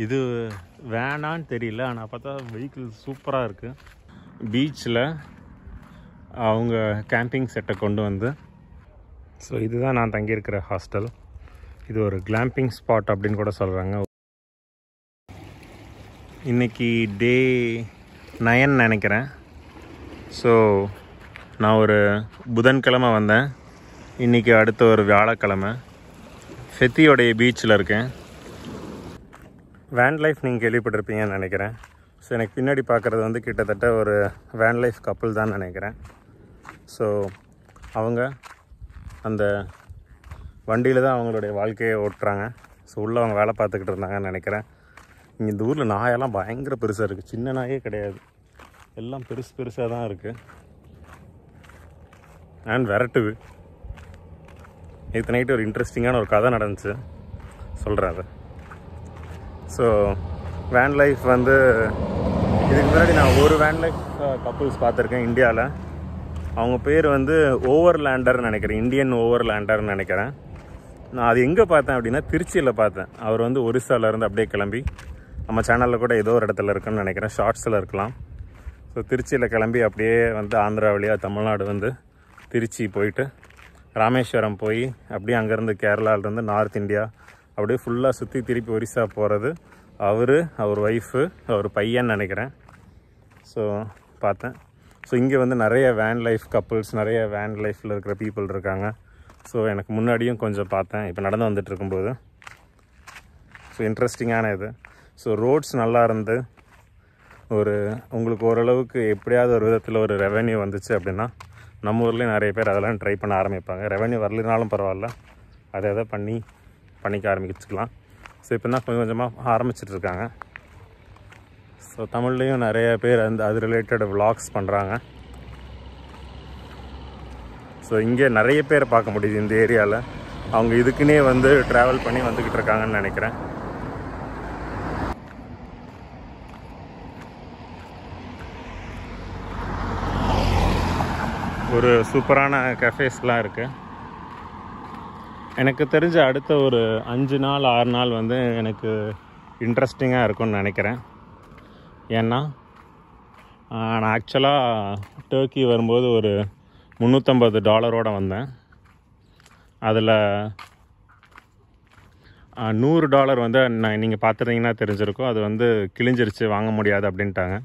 இது வேணான்னு தெரியல, ஆனால் பார்த்தா வெஹிக்கிள் சூப்பராக இருக்குது. பீச்சில் அவங்க கேம்பிங் செட்டை கொண்டு வந்து, ஸோ இதுதான் நான் தங்கியிருக்கிற ஹாஸ்டல். இது ஒரு கிளாம்பிங் ஸ்பாட் அப்படின்னு கூட சொல்கிறாங்க. இன்றைக்கி டே 9 நினைக்கிறேன். ஸோ நான் ஒரு புதன்கிழமை வந்தேன். இன்றைக்கி அடுத்த ஒரு வியாழக்கிழமை ஃபெத்தியோடைய பீச்சில் இருக்கேன். வேன் லைஃப் நீங்கள் கேள்விப்பட்டிருப்பீங்கன்னு நினைக்கிறேன். ஸோ எனக்கு பின்னாடி பார்க்குறது வந்து கிட்டத்தட்ட ஒரு வேன் லைஃப் கப்புள் தான் நினைக்கிறேன். ஸோ அவங்க அந்த வண்டியில் தான் அவங்களுடைய வாழ்க்கையை ஓட்டுறாங்க. ஸோ உள்ளே அவங்க வேலை பார்த்துக்கிட்டு இருந்தாங்கன்னு நினைக்கிறேன். இங்கே இந்த ஊரில் நாயெல்லாம் பயங்கர பெருசாக இருக்குது. சின்ன நாயே கிடையாது, எல்லாம் பெருசாக தான் இருக்குது. அண்ட் விரட்டுது. நேற்று நைட்டு ஒரு இன்ட்ரெஸ்டிங்கான ஒரு கதை நடந்துச்சு, சொல்கிறேன் அதை. ஸோ வேன் லைஃப் வந்து இதுக்கு முன்னாடி நான் ஒரு வேன் லைஃப் கப்புள்ஸ் பார்த்துருக்கேன் இந்தியாவில். அவங்க பேர் வந்து ஓவர்லேண்டர்னு நினைக்கிறேன், இந்தியன் ஓவர்லேண்டர்னு நினைக்கிறேன். நான் அது எங்கே பார்த்தேன் அப்படின்னா திருச்சியில் பார்த்தேன். அவர் வந்து ஒரிசாவிலேருந்து அப்படியே கிளம்பி, நம்ம சேனலில் கூட ஏதோ ஒரு இடத்துல இருக்குன்னு நினைக்கிறேன், ஷார்ட்ஸில் இருக்கலாம். ஸோ திருச்சியில் கிளம்பி அப்படியே வந்து ஆந்திரா வழியாக தமிழ்நாடு வந்து திருச்சி போயிட்டு ராமேஸ்வரம் போய் அப்படியே அங்கேருந்து கேரளாவிலேருந்து நார்த் இந்தியா அப்படியே ஃபுல்லாக சுற்றி திருப்பி ஒரிசா போகிறது அவர் ஒய்ஃபு, அவர் பையன் நினைக்கிறேன். ஸோ பார்த்தேன். ஸோ இங்கே வந்து நிறைய வேன் லைஃப் கப்புள்ஸ், நிறைய வேன் லைஃப்பில் இருக்கிற பீப்புள் இருக்காங்க. ஸோ எனக்கு முன்னாடியும் கொஞ்சம் பார்த்தேன் இப்போ நடந்து வந்துட்டு இருக்கும்போது. ஸோ இன்ட்ரெஸ்டிங்கான இது. ஸோ ரோட்ஸ் நல்லா இருந்து ஒரு உங்களுக்கு ஓரளவுக்கு எப்படியாவது ஒரு விதத்தில் ஒரு ரெவென்யூ வந்துச்சு அப்படின்னா, நம்ம ஊர்லேயும் நிறைய பேர் அதெல்லாம் ட்ரை பண்ண ஆரம்பிப்பாங்க. ரெவென்யூ வரலனாலும் பரவாயில்ல, அதை பண்ணிக்க ஆரம்பிச்சுக்கலாம். ஸோ இப்போ தான் கொஞ்சம் கொஞ்சமாக ஆரம்பிச்சிட்ருக்காங்க. ஸோ தமிழ்லேயும் நிறைய பேர் அது ரிலேட்டட் விளாக்ஸ் பண்ணுறாங்க. ஸோ இங்கே நிறைய பேர் பார்க்க முடியுது இந்த ஏரியாவில். அவங்க இதுக்குன்னே வந்து ட்ராவல் பண்ணி வந்துக்கிட்டு இருக்காங்கன்னு நினைக்கிறேன். ஒரு சூப்பரான கஃபேஸ்லாம் இருக்குது. எனக்கு தெரிஞ்ச அடுத்த ஒரு 5 நாள் 6 நாள் வந்து எனக்கு இன்ட்ரெஸ்டிங்காக இருக்கும்னு நினைக்கிறேன். ஏன்னா நான் ஆக்சுவலாக டர்க்கி வரும்போது ஒரு $350 வந்தேன். அதில் $100 வந்து நீங்கள் பார்த்துருந்தீங்கன்னா தெரிஞ்சிருக்கும், அது வந்து கிழிஞ்சிருச்சு, வாங்க முடியாது அப்படின்ட்டாங்க.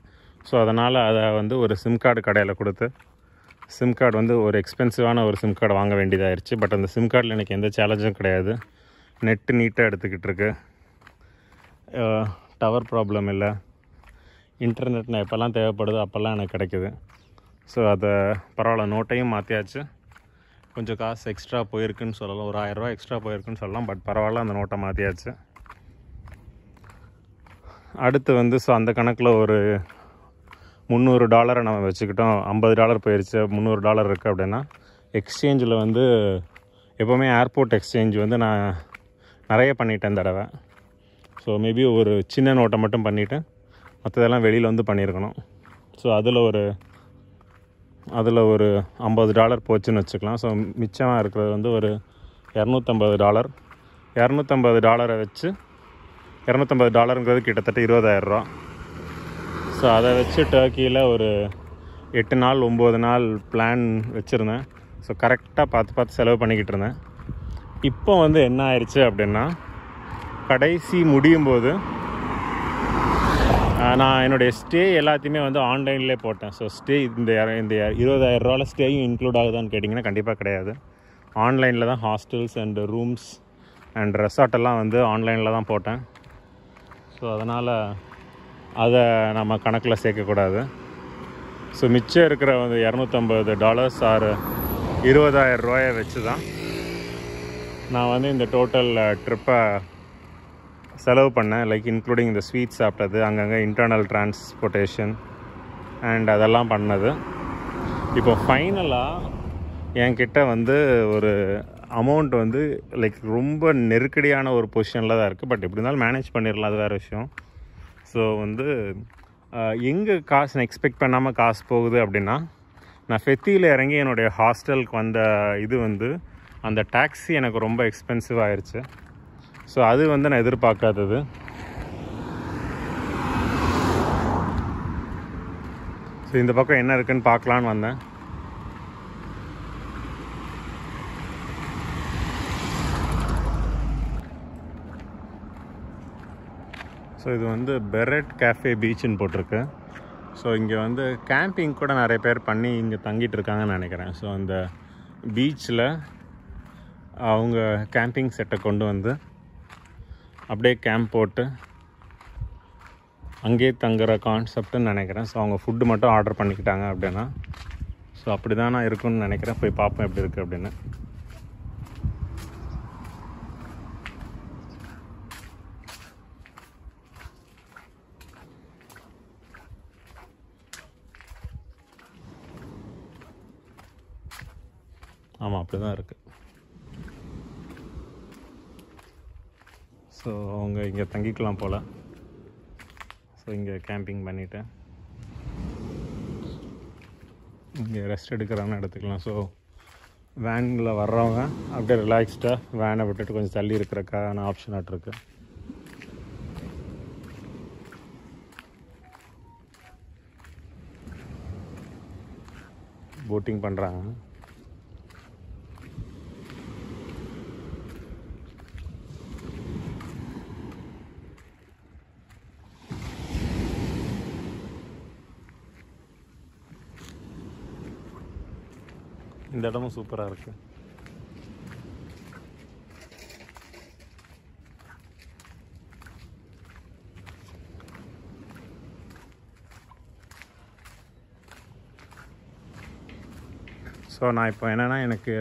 ஸோ அதனால் அதை வந்து ஒரு சிம் கார்டு கடையில் கொடுத்து, சிம் கார்டு வந்து ஒரு எக்ஸ்பென்சிவான ஒரு சிம் கார்டு வாங்க வேண்டியதாகிடுச்சு. பட் அந்த சிம் கார்டில் எனக்கு எந்த சேலஞ்சும் கிடையாது. நெட்டு நீட்டாக எடுத்துக்கிட்டு இருக்கு, டவர் ப்ராப்ளம் இல்லை, இன்டர்நெட் நான் எப்போல்லாம் தேவைப்படுதோ அப்போல்லாம் எனக்கு கிடைக்குது. ஸோ அதை பரவாயில்ல, நோட்டையும் மாற்றியாச்சு. கொஞ்சம் காசு எக்ஸ்ட்ரா போயிருக்குன்னு சொல்லலாம், ஒரு $1000 எக்ஸ்ட்ரா போயிருக்குன்னு சொல்லலாம். பட் பரவாயில்ல, அந்த நோட்டை மாற்றியாச்சு. அடுத்து வந்து ஸோ அந்த கணக்கில் ஒரு $300 நம்ம வச்சுக்கிட்டோம். $50 போயிடுச்சு, $300 இருக்குது அப்படின்னா எக்ஸ்சேஞ்சில் வந்து எப்போவுமே ஏர்போர்ட் எக்ஸ்சேஞ்ச் வந்து நான் நிறைய பண்ணிட்டேன் தடவை. ஸோ மேபி ஒரு சின்ன நோட்டை மட்டும் பண்ணிவிட்டு மற்றதெல்லாம் வெளியில் வந்து பண்ணியிருக்கணும். ஸோ அதில் ஒரு $50 போச்சுன்னு வச்சுக்கலாம். ஸோ மிச்சமாக இருக்கிறது வந்து ஒரு $250. $250 வச்சு $250ங்கிறது கிட்டத்தட்ட $20,000. ஸோ அதை வச்சு டர்க்கியில் ஒரு 8 நாள் 9 நாள் பிளான் வச்சுருந்தேன். ஸோ கரெக்டாக பார்த்து செலவு பண்ணிக்கிட்டு இருந்தேன். இப்போ வந்து என்ன ஆயிடுச்சு அப்படின்னா, கடைசி முடியும் போது நான் என்னுடைய ஸ்டே எல்லாத்தையுமே வந்து ஆன்லைன்லேயே போட்டேன். ஸோ ஸ்டே இந்த $20,000 ஸ்டேயும் இன்க்ளூட் ஆகுதான்னு கேட்டிங்கன்னா கண்டிப்பாக கிடையாது. ஆன்லைனில் தான் ஹாஸ்டல்ஸ் அண்ட் ரூம்ஸ் அண்ட் ரெசார்ட்டெல்லாம் வந்து ஆன்லைனில் தான் போட்டேன். ஸோ அதனால் அதை நம்ம கணக்கில் சேர்க்கக்கூடாது. ஸோ மிச்சம் இருக்கிற வந்து $250 ஆர் $20,000 வச்சு தான் நான் வந்து இந்த டோட்டல் ட்ரிப்பை செலவு பண்ணேன். லைக் இன்க்ளூடிங் இந்த ஸ்வீட் சாப்பிட்டது, அங்கங்கே இன்டர்னல் டிரான்ஸ்போர்ட்டேஷன் அண்ட் அதெல்லாம் பண்ணது. இப்போ ஃபைனலாக என்கிட்ட வந்து ஒரு அமௌண்ட் வந்து லைக் ரொம்ப நெருக்கடியான ஒரு பொசிஷனில் தான் இருக்குது. பட் எப்படி இருந்தாலும் மேனேஜ் பண்ணிடலாம், அது வேறு விஷயம். ஸோ வந்து எங்கே காசு நான் எக்ஸ்பெக்ட் பண்ணாமல் காசு போகுது அப்படின்னா, நான் ஃபெத்தியில் இறங்கி என்னுடைய ஹாஸ்டலுக்கு வந்த இது வந்து அந்த டாக்ஸி எனக்கு ரொம்ப எக்ஸ்பென்சிவ் ஆயிடுச்சு. ஸோ அது வந்து நான் எதிர்பார்க்காதது. ஸோ இந்த பக்கம் என்ன இருக்குன்னு பார்க்கலான்னு வந்தேன். ஸோ இது வந்து பெரெட் கேஃபே பீச்சுன்னு போட்டிருக்கு. ஸோ இங்கே வந்து கேம்பிங் கூட நிறைய பேர் பண்ணி இங்கே தங்கிட்டு இருக்காங்கன்னு நினைக்கிறேன். ஸோ அந்த பீச்சில் அவங்க கேம்பிங் செட்டை கொண்டு வந்து அப்படியே கேம்ப் போட்டு அங்கேயே தங்குற கான்செப்டுன்னு நினைக்கிறேன். ஸோ அவங்க ஃபுட்டு மட்டும் ஆர்டர் பண்ணிக்கிட்டாங்க அப்படின்னா. ஸோ அப்படி தான் நான் இருக்குன்னு நினைக்கிறேன். போய் பார்ப்பேன் எப்படி இருக்குது அப்படின்னு. ஆமாம், அப்படி தான் இருக்குது. ஸோ அவங்க இங்கே தங்கிக்கலாம் போல். ஸோ இங்கே கேம்பிங் பண்ணிவிட்டு இங்கே ரெஸ்ட் எடுக்கிறான்னு எடுத்துக்கலாம். ஸோ வேனில் வர்றவங்க அப்படியே ரிலாக்ஸ்டாக வேனை விட்டுட்டு கொஞ்சம் தள்ளி இருக்கிறக்கான ஆப்ஷன் ஆகிட்டுருக்கு. போட்டிங் பண்ணுறாங்க. இந்த இடமும் சூப்பராக இருக்குது. ஸோ நான் இப்போ என்னென்னா, எனக்கு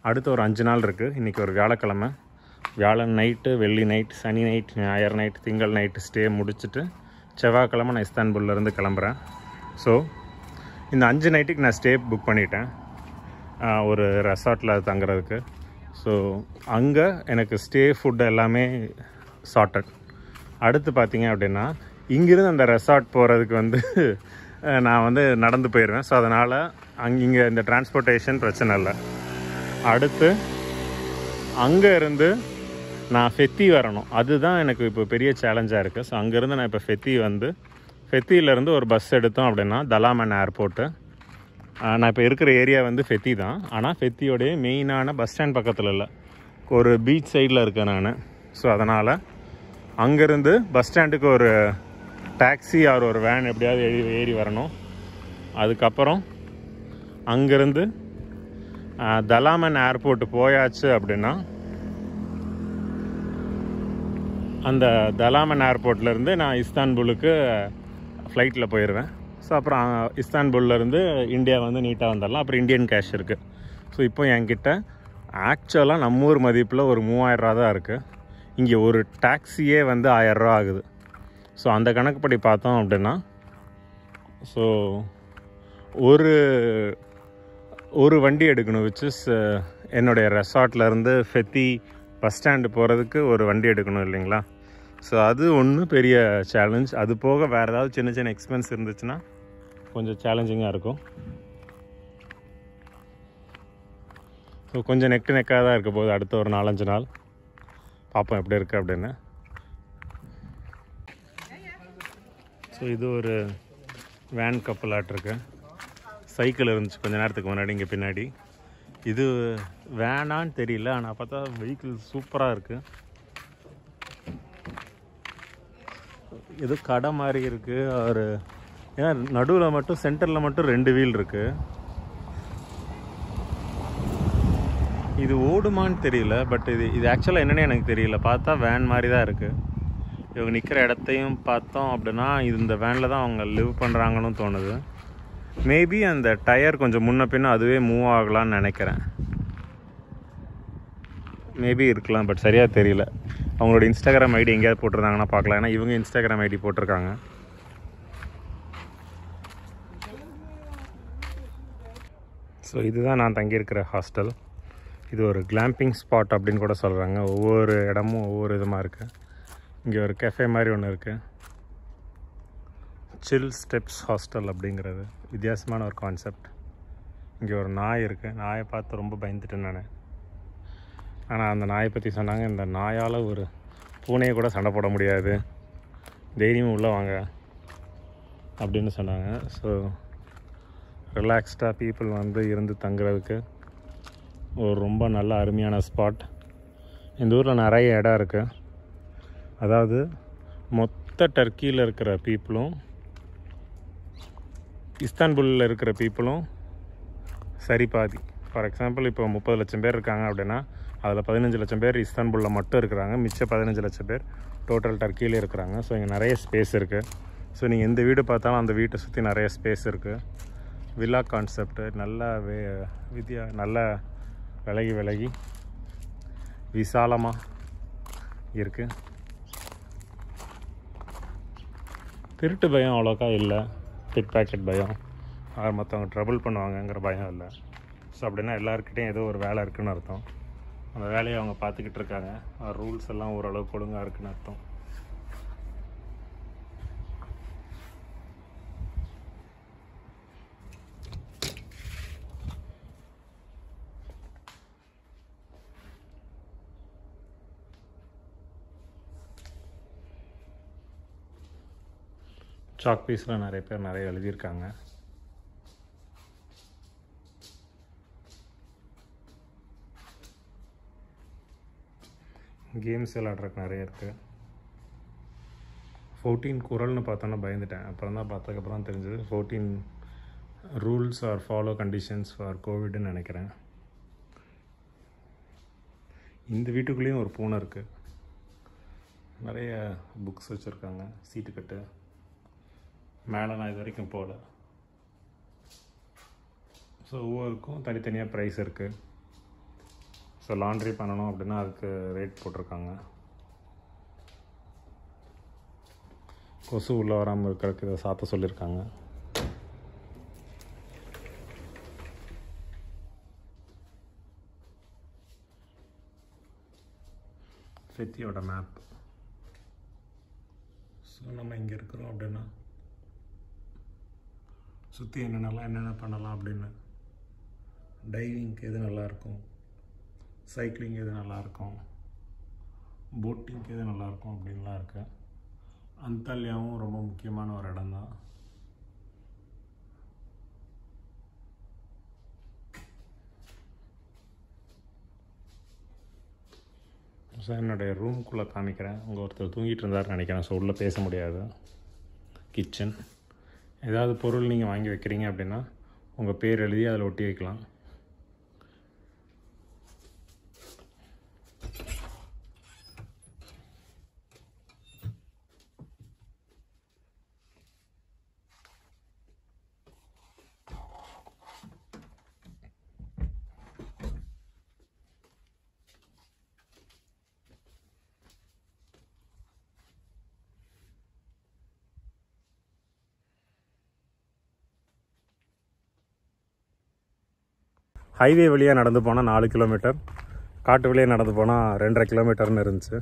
அடுத்த ஒரு 5 நாள் இருக்குது. இன்றைக்கி ஒரு வியாழக்கிழமை, வியாழன் நைட்டு, வெள்ளி நைட், சனி நைட், ஞாயிறு நைட், திங்கள் நைட்டு ஸ்டே முடிச்சுட்டு செவ்வாய்க்கிழமை நான் இஸ்தான்புல்லேருந்து கிளம்புறேன். ஸோ இந்த 5 நைட்டுக்கு நான் ஸ்டே புக் பண்ணிட்டேன் ஒரு ரெசார்ட்டில் தங்குறதுக்கு. ஸோ அங்கே எனக்கு ஸ்டே ஃபுட்டு எல்லாமே சார்ட்டட். அடுத்து பார்த்தீங்க அப்படின்னா, இங்கேருந்து அந்த ரெசார்ட் போகிறதுக்கு வந்து நான் வந்து நடந்து போயிடுவேன். ஸோ அதனால் இங்கே இந்த டிரான்ஸ்போர்ட்டேஷன் பிரச்சனை இல்லை. அடுத்து அங்கே இருந்து நான் ஃபெத்தி வரணும். அதுதான் எனக்கு இப்போ பெரிய சேலஞ்சாக இருக்குது. ஸோ அங்கேருந்து நான் இப்போ ஃபெத்தி வந்து ஃபெத்தியிலேருந்து ஒரு பஸ் எடுத்தோம் அப்படின்னா தலாமன் ஏர்போர்ட்டு. நான் இப்போ இருக்கிற ஏரியா வந்து ஃபெத்தி தான். ஆனால் ஃபெத்தியோடைய மெயினான பஸ் ஸ்டாண்ட் பக்கத்தில் இல்லை, ஒரு பீச் சைடில் இருக்கேன் நான். ஸோ அதனால் அங்கேருந்து பஸ் ஸ்டாண்டுக்கு ஒரு டாக்ஸி ஆர் ஒரு வேன் எப்படியாவது ஏறி வரணும். அதுக்கப்புறம் அங்கேருந்து தலாமன் ஏர்போர்ட்டு போயாச்சு அப்படின்னா அந்த தலாமன் ஏர்போர்ட்லேருந்து நான் இஸ்தான்புலுக்கு ஃப்ளைட்டில் போயிடுவேன். ஸோ அப்புறம் இஸ்தான்புல்லேருந்து இந்தியா வந்து நீட்டாக வந்துடலாம். அப்புறம் இந்தியன் கேஷ் இருக்குது. ஸோ இப்போ என்கிட்ட ஆக்சுவலாக நம்ம ஊர் மதிப்பில் ஒரு 3000 ரூபா தான் இருக்குது. இங்கே ஒரு டாக்ஸியே வந்து 1000 ரூபா ஆகுது. ஸோ அந்த கணக்குப்படி பார்த்தோம் அப்படின்னா, ஸோ ஒரு வண்டி எடுக்கணும். விச் இஸ் என்னுடைய ரெசார்ட்லேருந்து ஃபெத்தி பஸ் ஸ்டாண்டு போகிறதுக்கு ஒரு வண்டி எடுக்கணும் இல்லைங்களா? ஸோ அது ஒன்று பெரிய சேலஞ்ச். அது போக வேறு ஏதாவது சின்ன சின்ன எக்ஸ்பென்ஸ் இருந்துச்சுன்னா கொஞ்சம் சேலஞ்சிங்காக இருக்கும். ஸோ கொஞ்சம் நெக்காக தான் இருக்க போகுது அடுத்த ஒரு 4-5 நாள். பார்ப்போம் எப்படி இருக்குது அப்படின்னு. ஸோ இது ஒரு வேன் கப்பலாட்டிருக்கு. சைக்கிள் இருந்துச்சு கொஞ்சம் நேரத்துக்கு முன்னாடி இங்கே பின்னாடி. இது வேனான்னு தெரியல, ஆனால் பார்த்தா வெஹிக்கிள் சூப்பராக இருக்குது. இது கடை மாதிரி இருக்குது. ஒரு ஏன்னா நடுவில் மட்டும் சென்டரில் மட்டும் 2 வீல் இருக்குது. இது ஓடுமான்னு தெரியல, பட் இது ஆக்சுவலாக என்னென்னு எனக்கு தெரியல. பார்த்தா வேன் மாதிரி தான் இருக்குது. இவங்க நிற்கிற இடத்தையும் பார்த்தோம் அப்படின்னா இந்த வேனில் தான் அவங்க லிவ் பண்ணுறாங்கன்னு தோணுது. மேபி அந்த டயர் கொஞ்சம் முன்ன பின்ன அதுவே மூவ் ஆகலான்னு நினைக்கிறேன். மேபி இருக்கலாம், பட் சரியாக தெரியல. அவங்களோட இன்ஸ்டாகிராம் ஐடி எங்கேயாவது போட்டிருந்தாங்கன்னா பார்க்கலாம். ஏன்னா இவங்க இன்ஸ்டாகிராம் ஐடி போட்டிருக்காங்க. ஸோ இதுதான் நான் தங்கியிருக்கிற ஹாஸ்டல். இது ஒரு கிளாம்பிங் ஸ்பாட் அப்படின்னு கூட சொல்கிறாங்க. ஒவ்வொரு இடமும் ஒவ்வொரு விதமாக இருக்குது. இங்கே ஒரு கெஃபே மாதிரி ஒன்று இருக்குது, சில் ஸ்டெப்ஸ் ஹாஸ்டல் அப்படிங்கிறது. வித்தியாசமான ஒரு கான்செப்ட். இங்கே ஒரு நாய் இருக்குது. நாயை பார்த்து ரொம்ப பயந்துட்டேன் நான். ஆனால் அந்த நாயை பற்றி சொன்னாங்க, இந்த நாயால் ஒரு பூனையை கூட சண்டை போட முடியாது, தைரியமும் உள்ளே வாங்க அப்படின்னு சொன்னாங்க. ஸோ ரிலாக்ஸ்டாக பீப்புள் வந்து இருந்து தங்குறதுக்கு ஒரு ரொம்ப நல்ல அருமையான ஸ்பாட். இந்த ஊரில் நிறைய இடம் இருக்குது. அதாவது மொத்த டர்க்கியில் இருக்கிற பீப்புளும் இஸ்தான்புல்லில் இருக்கிற பீப்புளும் சரி பாதி. ஃபார் எக்ஸாம்பிள் இப்போ 30 லட்சம் பேர் இருக்காங்க அப்படின்னா அதில் 15 லட்சம் பேர் இஸ்தான்புல்லில் மட்டும் இருக்கிறாங்க. மிச்சம் 15 லட்சம் பேர் டோட்டல் டர்க்கியிலே இருக்கிறாங்க. ஸோ இங்கே நிறைய ஸ்பேஸ் இருக்குது. ஸோ நீங்கள் எந்த வீடு பார்த்தாலும் அந்த வீட்டை சுற்றி நிறைய ஸ்பேஸ் இருக்குது. வில்லா கான்செப்ட் நல்ல நல்ல விலகி விசாலமாக இருக்குது. திருட்டு பயம் அவ்வளோக்கா இல்லை. பிட் பாக்கெட் பயம், அவர் மற்றவங்க ட்ரபிள் பண்ணுவாங்கங்கிற பயம் இல்லை. ஸோ அப்படின்னா எல்லாருக்கிட்டையும் ஏதோ ஒரு வேலை இருக்குதுன்னு அர்த்தம். அந்த வேலையை அவங்க பார்த்துக்கிட்டு இருக்காங்க. ரூல்ஸ் எல்லாம் ஓரளவுக்கு ஒழுங்காக இருக்குதுன்னு அர்த்தம். சாக் பீஸில் நிறைய பேர் நிறைய எழுதியிருக்காங்க. கேம்ஸ் விளையாடுறதுக்கு நிறைய இருக்குது. 14 குறள்னு பார்த்தோன்னா பயந்துட்டேன். அப்புறம் தான் பார்த்ததுக்கப்புறம் தெரிஞ்சது 14 rules are follow conditions for கோவிட்னு நினைக்கிறேன். இந்த வீட்டுக்குள்ளேயும் ஒரு பூனை இருக்குது. நிறைய புக்ஸ் வச்சுருக்காங்க. சீட்டு கட்டு மேலே நான் இது வரைக்கும் போகல. ஸோ ஒவ்வொருக்கும் தனித்தனியாக ப்ரைஸ் இருக்குது. ஸோ லாண்ட்ரி பண்ணணும் அப்படின்னா அதுக்கு ரேட் போட்டிருக்காங்க. கொசு உள்ளே வராமல் இருக்கிறதுக்கு இதை சாத்த சொல்லியிருக்காங்க. ஃபெத்தியோட மேப். ஸோ நம்ம இங்கே இருக்கிறோம் அப்படின்னா சுற்றி என்னென்ன பண்ணலாம் அப்படின்னு. டைவிங்க்கு எது நல்லாயிருக்கும், சைக்கிளிங் எது நல்லாயிருக்கும், போட்டிங்க்கு எது நல்லாயிருக்கும் அப்படின்லாம் இருக்குது. அந்தால்யாவும் ரொம்ப முக்கியமான ஒரு இடம் தான். ஸோ என்னுடைய ரூம்குள்ளே காமிக்கிறேன். அங்கே ஒருத்தர் தூங்கிட்டு இருந்தார் நினைக்கிறேன். ஸோ உள்ளே பேச முடியாது. கிச்சன். ஏதாவது பொருள் நீங்கள் வாங்கி வைக்கிறீங்க அப்படின்னா உங்கள் பேர் எழுதி அதில் ஒட்டி வைக்கலாம். ஹைவே வழியாக நடந்து போனால் 4 கிலோமீட்டர், காட்டு வழியாக நடந்து போனால் 2.5 கிலோமீட்டர்னு இருந்துச்சு.